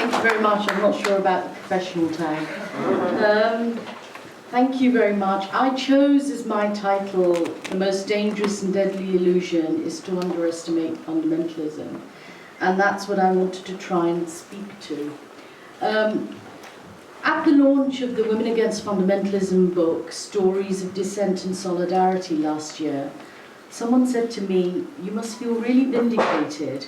Thank you very much. I'm not sure about the professional tag. Thank you very much. I chose as my title, The Most Dangerous and Deadly Illusion is to Underestimate Fundamentalism. And that's what I wanted to try and speak to. At the launch of the Women Against Fundamentalism book, Stories of Dissent and Solidarity last year, someone said to me, "You must feel really vindicated.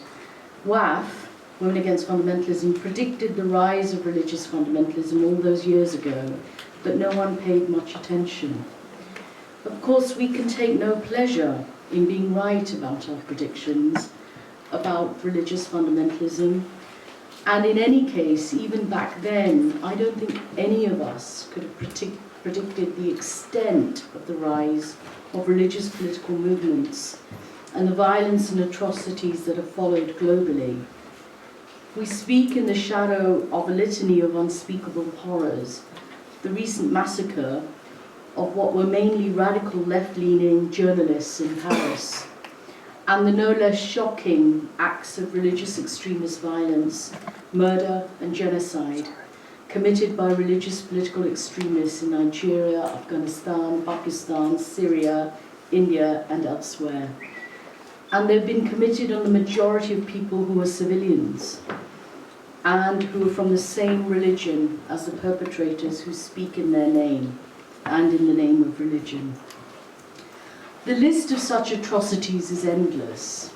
WAF, Women Against Fundamentalism, predicted the rise of religious fundamentalism all those years ago, but no one paid much attention." Of course, we can take no pleasure in being right about our predictions about religious fundamentalism. And in any case, even back then, I don't think any of us could have predicted the extent of the rise of religious political movements and the violence and atrocities that have followed globally. We speak in the shadow of a litany of unspeakable horrors. The recent massacre of what were mainly radical left-leaning journalists in Paris, and the no less shocking acts of religious extremist violence, murder and genocide committed by religious political extremists in Nigeria, Afghanistan, Pakistan, Syria, India and elsewhere. And they've been committed on the majority of people who are civilians and who are from the same religion as the perpetrators who speak in their name and in the name of religion. The list of such atrocities is endless,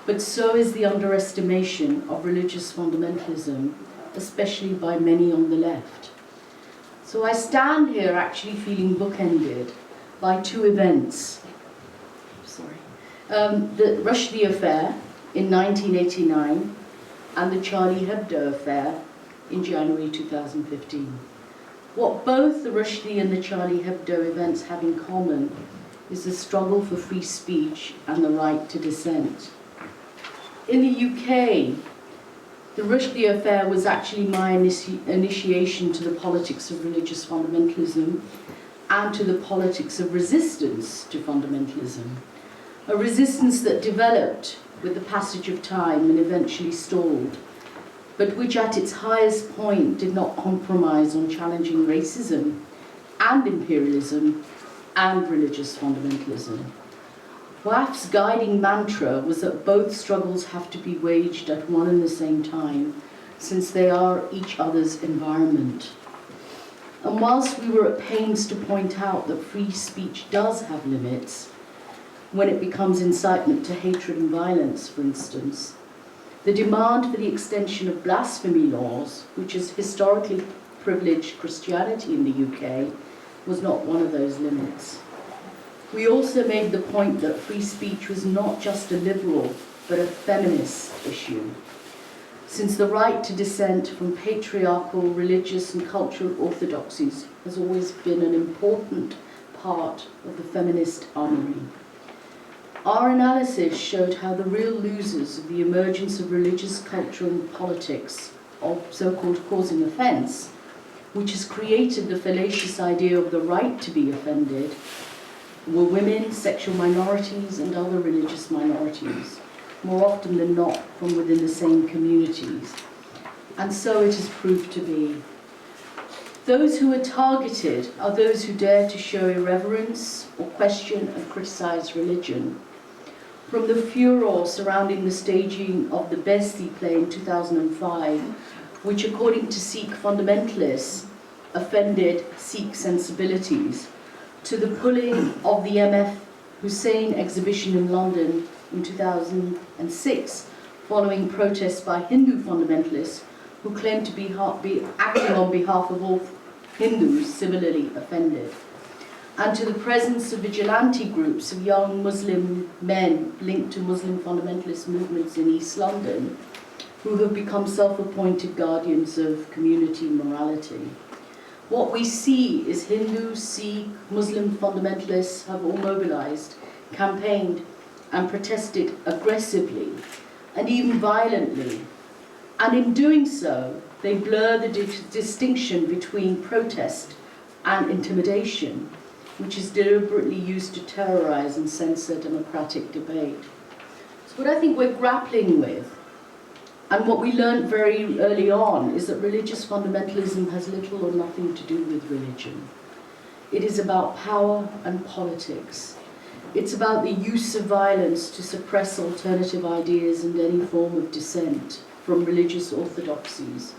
but so is the underestimation of religious fundamentalism, especially by many on the left. So I stand here actually feeling bookended by two events. The Rushdie affair in 1989 and the Charlie Hebdo affair in January 2015. What both the Rushdie and the Charlie Hebdo events have in common is the struggle for free speech and the right to dissent. In the UK, the Rushdie affair was actually my initiation to the politics of religious fundamentalism and to the politics of resistance to fundamentalism. A resistance that developed with the passage of time and eventually stalled, but which at its highest point did not compromise on challenging racism and imperialism and religious fundamentalism. WAF's guiding mantra was that both struggles have to be waged at one and the same time, since they are each other's environment. And whilst we were at pains to point out that free speech does have limits, when it becomes incitement to hatred and violence, for instance, the demand for the extension of blasphemy laws, which has historically privileged Christianity in the UK, was not one of those limits. We also made the point that free speech was not just a liberal, but a feminist issue, since the right to dissent from patriarchal, religious and cultural orthodoxies has always been an important part of the feminist armory. Our analysis showed how the real losers of the emergence of religious culture and politics of so-called causing offence, which has created the fallacious idea of the right to be offended, were women, sexual minorities and other religious minorities, more often than not from within the same communities. And so it has proved to be. Those who are targeted are those who dare to show irreverence or question and criticise religion. From the furor surrounding the staging of the Bestie play in 2005, which according to Sikh fundamentalists offended Sikh sensibilities, to the pulling of the MF Hussein exhibition in London in 2006, following protests by Hindu fundamentalists who claimed to be acting on behalf of all Hindus similarly offended, and to the presence of vigilante groups of young Muslim men linked to Muslim fundamentalist movements in East London, who have become self-appointed guardians of community morality. What we see is Hindu, Sikh, Muslim fundamentalists have all mobilized, campaigned, and protested aggressively, and even violently. And in doing so, they blur the distinction between protest and intimidation, which is deliberately used to terrorize and censor democratic debate. So what I think we're grappling with And what we learned very early on is that religious fundamentalism has little or nothing to do with religion. It is about power and politics. It's about the use of violence to suppress alternative ideas and any form of dissent from religious orthodoxies.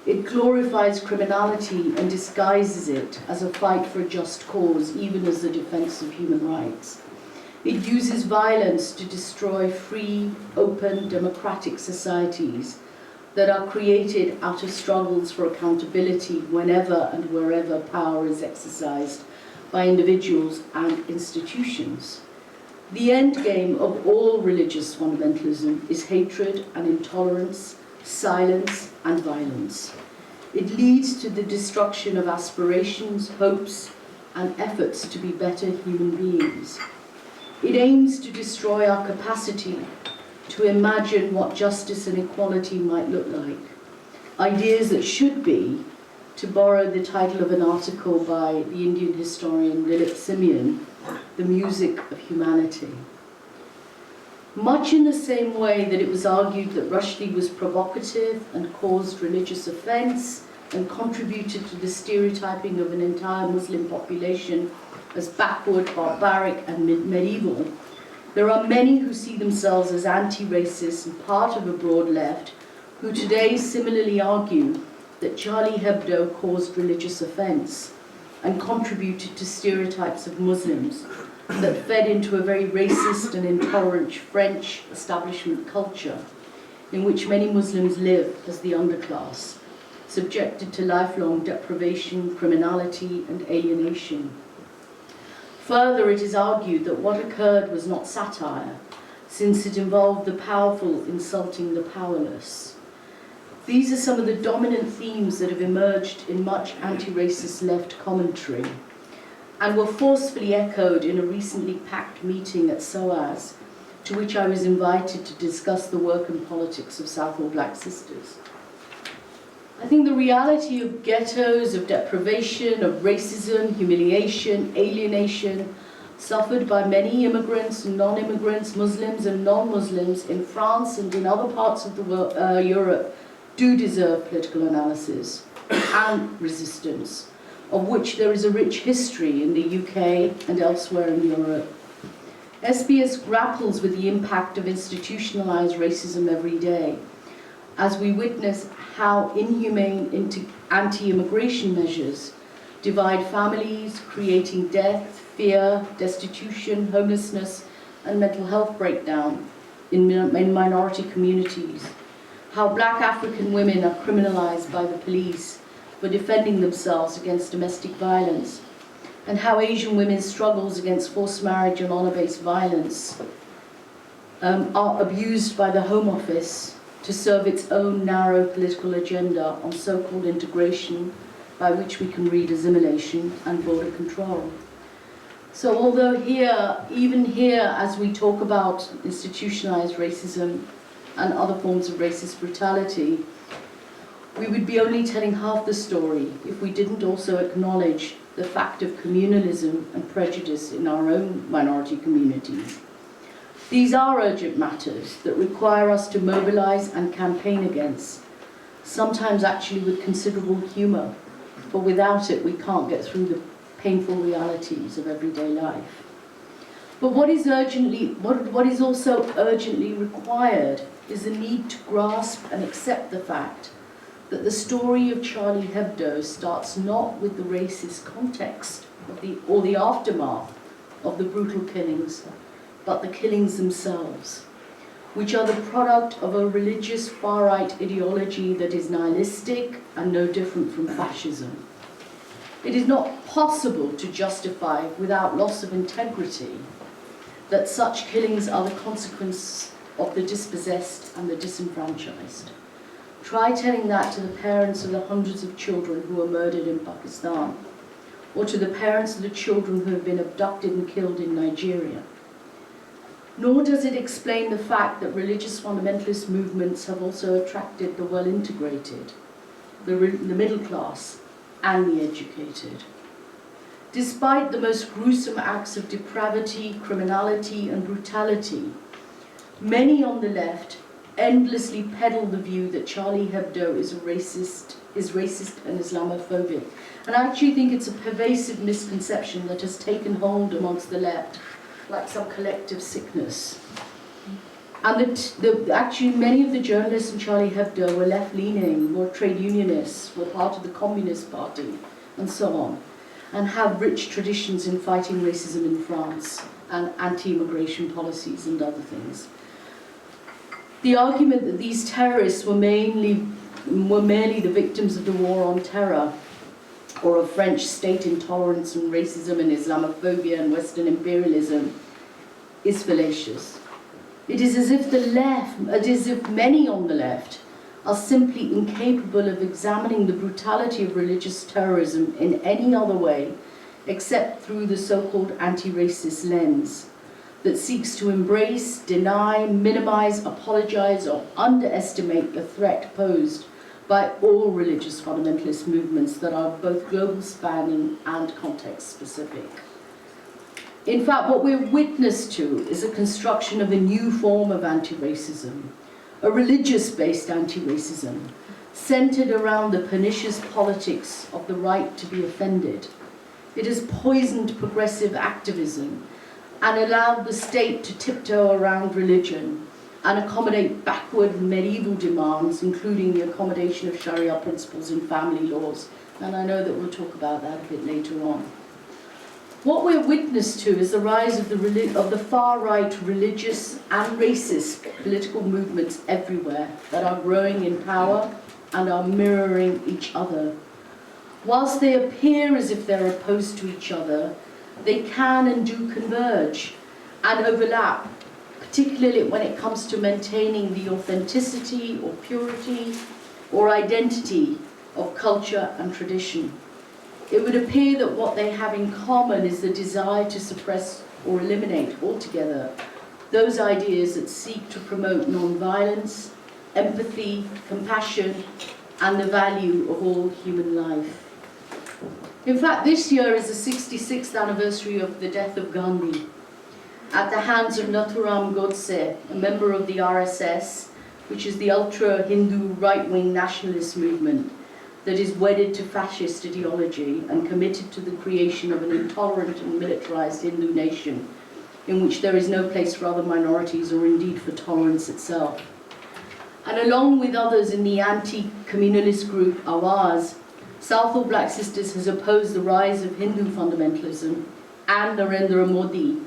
It glorifies criminality and disguises it as a fight for a just cause, even as the defense of human rights. It uses violence to destroy free, open, democratic societies that are created out of struggles for accountability whenever and wherever power is exercised by individuals and institutions. The end game of all religious fundamentalism is hatred and intolerance, silence and violence. It leads to the destruction of aspirations, hopes, and efforts to be better human beings. It aims to destroy our capacity to imagine what justice and equality might look like. Ideas that should be, to borrow the title of an article by the Indian historian Lilith Simeon, the music of humanity. Much in the same way that it was argued that Rushdie was provocative and caused religious offence and contributed to the stereotyping of an entire Muslim population as backward, barbaric and medieval, there are many who see themselves as anti-racist and part of a broad left who today similarly argue that Charlie Hebdo caused religious offence and contributed to stereotypes of Muslims that fed into a very racist and intolerant French establishment culture in which many Muslims live as the underclass, subjected to lifelong deprivation, criminality and alienation. Further, it is argued that what occurred was not satire, since it involved the powerful insulting the powerless. These are some of the dominant themes that have emerged in much anti-racist left commentary and were forcefully echoed in a recently packed meeting at SOAS, to which I was invited to discuss the work and politics of Southall Black Sisters. I think the reality of ghettos, of deprivation, of racism, humiliation, alienation, suffered by many immigrants and non-immigrants, Muslims and non-Muslims in France and in other parts of the world, Europe, do deserve political analysis and resistance, of which there is a rich history in the UK and elsewhere in Europe. SBS grapples with the impact of institutionalized racism every day, as we witness how inhumane anti-immigration measures divide families, creating death, fear, destitution, homelessness, and mental health breakdown in minority communities. How black African women are criminalized by the police for defending themselves against domestic violence, and how Asian women's struggles against forced marriage and honor-based violence are abused by the Home Office to serve its own narrow political agenda on so-called integration, by which we can read assimilation and border control. So although even here, as we talk about institutionalized racism and other forms of racist brutality, we would be only telling half the story if we didn't also acknowledge the fact of communalism and prejudice in our own minority communities. These are urgent matters that require us to mobilize and campaign against, sometimes actually with considerable humor, for without it we can't get through the painful realities of everyday life. But what is also urgently required is the need to grasp and accept the fact that the story of Charlie Hebdo starts not with the racist context or the aftermath of the brutal killings, but the killings themselves, which are the product of a religious far-right ideology that is nihilistic and no different from fascism. It is not possible to justify without loss of integrity that such killings are the consequence of the dispossessed and the disenfranchised. Try telling that to the parents of the hundreds of children who were murdered in Pakistan, or to the parents of the children who have been abducted and killed in Nigeria. Nor does it explain the fact that religious fundamentalist movements have also attracted the well-integrated, the middle class, and the educated. Despite the most gruesome acts of depravity, criminality, and brutality, many on the left endlessly peddle the view that Charlie Hebdo is racist and Islamophobic. And I actually think it's a pervasive misconception that has taken hold amongst the left, like some collective sickness. And actually many of the journalists in Charlie Hebdo were left-leaning, were trade unionists, were part of the Communist Party, and so on, and have rich traditions in fighting racism in France and anti-immigration policies and other things. The argument that these terrorists were merely the victims of the war on terror, or of French state intolerance and racism and Islamophobia and Western imperialism, is fallacious. It is as if many on the left are simply incapable of examining the brutality of religious terrorism in any other way except through the so-called anti-racist lens that seeks to embrace, deny, minimize, apologize, or underestimate the threat posed by all religious fundamentalist movements that are both global spanning and context specific. In fact, what we're witness to is a construction of a new form of anti-racism, a religious-based anti-racism, centered around the pernicious politics of the right to be offended. It has poisoned progressive activism and allowed the state to tiptoe around religion and accommodate backward medieval demands, including the accommodation of Sharia principles in family laws. And I know that we'll talk about that a bit later on. What we're witness to is the rise of the far-right religious and racist political movements everywhere that are growing in power and are mirroring each other. Whilst they appear as if they're opposed to each other, they can and do converge and overlap, particularly when it comes to maintaining the authenticity or purity or identity of culture and tradition. It would appear that what they have in common is the desire to suppress or eliminate altogether those ideas that seek to promote non-violence, empathy, compassion, and the value of all human life. In fact, this year is the 66th anniversary of the death of Gandhi at the hands of Nathuram Godse, a member of the RSS, which is the ultra-Hindu right-wing nationalist movement that is wedded to fascist ideology and committed to the creation of an intolerant and militarized Hindu nation in which there is no place for other minorities or indeed for tolerance itself. And along with others in the anti-communalist group Awaz, Southall Black Sisters has opposed the rise of Hindu fundamentalism and Narendra Modi,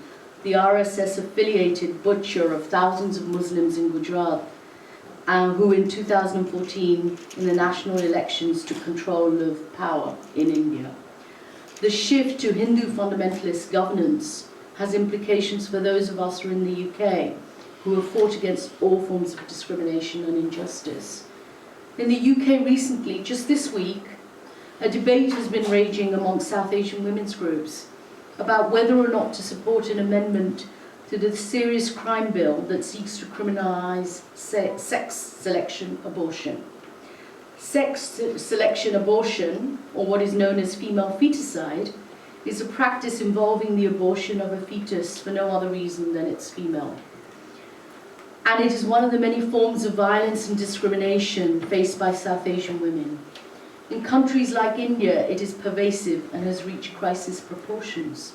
the RSS-affiliated butcher of thousands of Muslims in Gujarat, who in 2014, in the national elections, took control of power in India. The shift to Hindu fundamentalist governance has implications for those of us who are in the UK, who have fought against all forms of discrimination and injustice. In the UK recently, just this week, a debate has been raging amongst South Asian women's groups about whether or not to support an amendment to the serious crime bill that seeks to criminalise sex selection abortion. Sex selection abortion, or what is known as female feticide, is a practice involving the abortion of a fetus for no other reason than it's female. And it is one of the many forms of violence and discrimination faced by South Asian women. In countries like India, it is pervasive and has reached crisis proportions.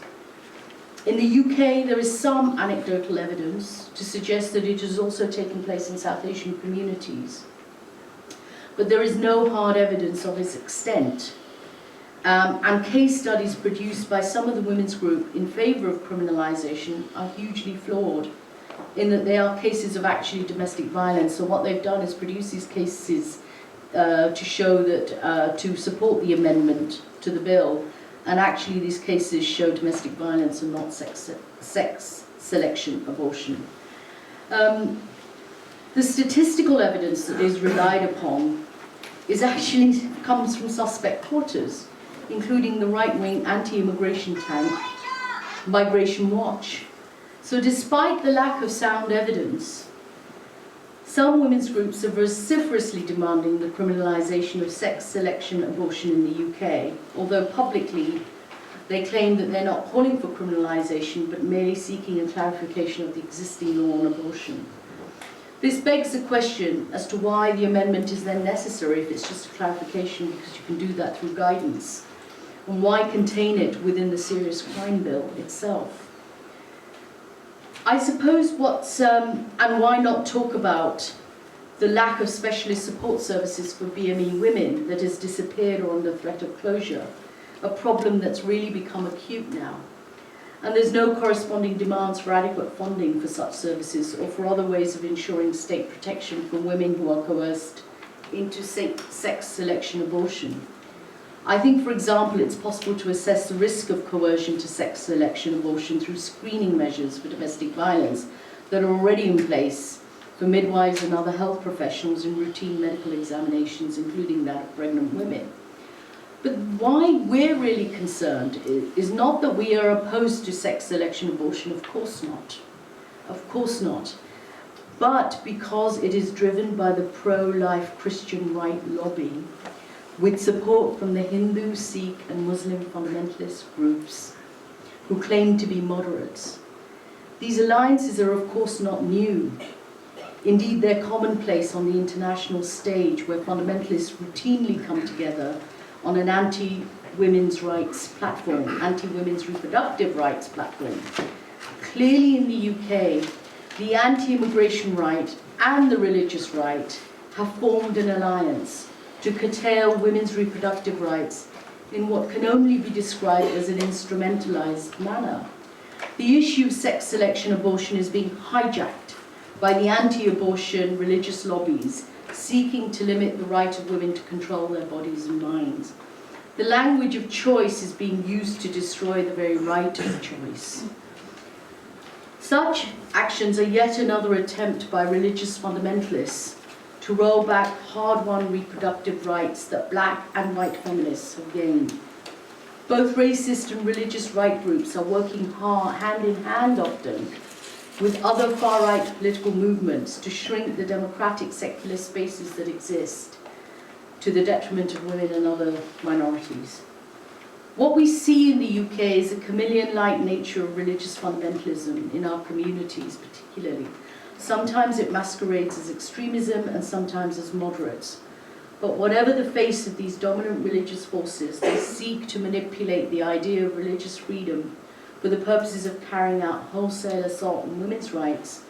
In the UK, there is some anecdotal evidence to suggest that it has also taken place in South Asian communities. But there is no hard evidence of its extent. And case studies produced by some of the women's group in favour of criminalisation are hugely flawed, in that they are cases of actually domestic violence. So what they've done is produce these cases to show that, to support the amendment to the bill, and actually these cases show domestic violence and not sex selection abortion. The statistical evidence that is relied upon comes from suspect quarters, including the right-wing anti-immigration tank, Migration Watch. So despite the lack of sound evidence, some women's groups are vociferously demanding the criminalisation of sex selection abortion in the UK, although publicly they claim that they're not calling for criminalisation but merely seeking a clarification of the existing law on abortion. This begs the question as to why the amendment is then necessary if it's just a clarification, because you can do that through guidance, and why contain it within the serious crime bill itself. I suppose and why not talk about the lack of specialist support services for BME women that has disappeared or under threat of closure, a problem that's really become acute now. And there's no corresponding demands for adequate funding for such services or for other ways of ensuring state protection for women who are coerced into sex selection abortion. I think, for example, it's possible to assess the risk of coercion to sex selection abortion through screening measures for domestic violence that are already in place for midwives and other health professionals in routine medical examinations, including that of pregnant women. But why we're really concerned is not that we are opposed to sex selection abortion, of course not, but because it is driven by the pro-life Christian right lobby with support from the Hindu, Sikh and Muslim fundamentalist groups who claim to be moderates. These alliances are of course not new. Indeed, they're commonplace on the international stage, where fundamentalists routinely come together on an anti-women's rights platform, anti-women's reproductive rights platform. Clearly in the UK, the anti-immigration right and the religious right have formed an alliance to curtail women's reproductive rights in what can only be described as an instrumentalized manner. The issue of sex selection abortion is being hijacked by the anti-abortion religious lobbies seeking to limit the right of women to control their bodies and minds. The language of choice is being used to destroy the very right of choice. Such actions are yet another attempt by religious fundamentalists to roll back hard-won reproductive rights that black and white feminists have gained. Both racist and religious right groups are working hand in hand often with other far-right political movements to shrink the democratic secular spaces that exist to the detriment of women and other minorities. What we see in the UK is a chameleon-like nature of religious fundamentalism in our communities particularly. Sometimes it masquerades as extremism and sometimes as moderates. But whatever the face of these dominant religious forces, they seek to manipulate the idea of religious freedom for the purposes of carrying out wholesale assault on women's rights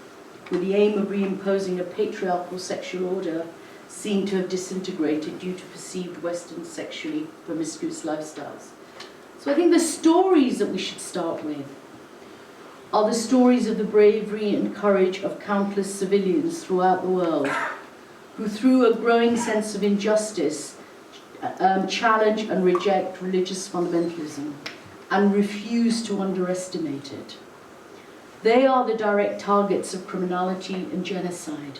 with the aim of reimposing a patriarchal sexual order seen to have disintegrated due to perceived Western sexually promiscuous lifestyles. So I think the stories that we should start with are the stories of the bravery and courage of countless civilians throughout the world who, through a growing sense of injustice, challenge and reject religious fundamentalism and refuse to underestimate it. They are the direct targets of criminality and genocide.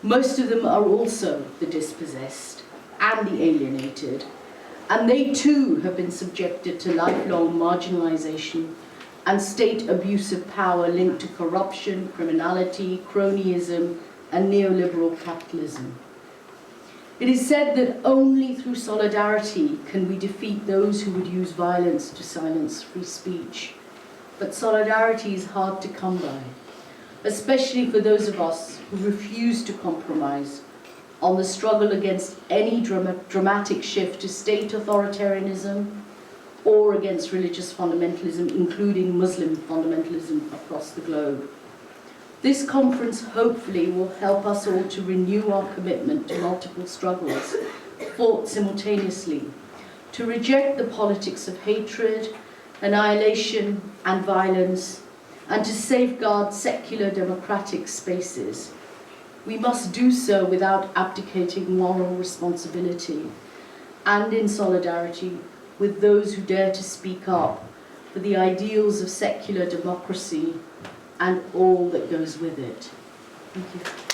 Most of them are also the dispossessed and the alienated, and they too have been subjected to lifelong marginalization and state abuse of power linked to corruption, criminality, cronyism, and neoliberal capitalism. It is said that only through solidarity can we defeat those who would use violence to silence free speech. But solidarity is hard to come by, especially for those of us who refuse to compromise on the struggle against any dramatic shift to state authoritarianism or against religious fundamentalism, including Muslim fundamentalism across the globe. This conference hopefully will help us all to renew our commitment to multiple struggles fought simultaneously, to reject the politics of hatred, annihilation and violence, and to safeguard secular democratic spaces. We must do so without abdicating moral responsibility and in solidarity with those who dare to speak up for the ideals of secular democracy and all that goes with it. Thank you.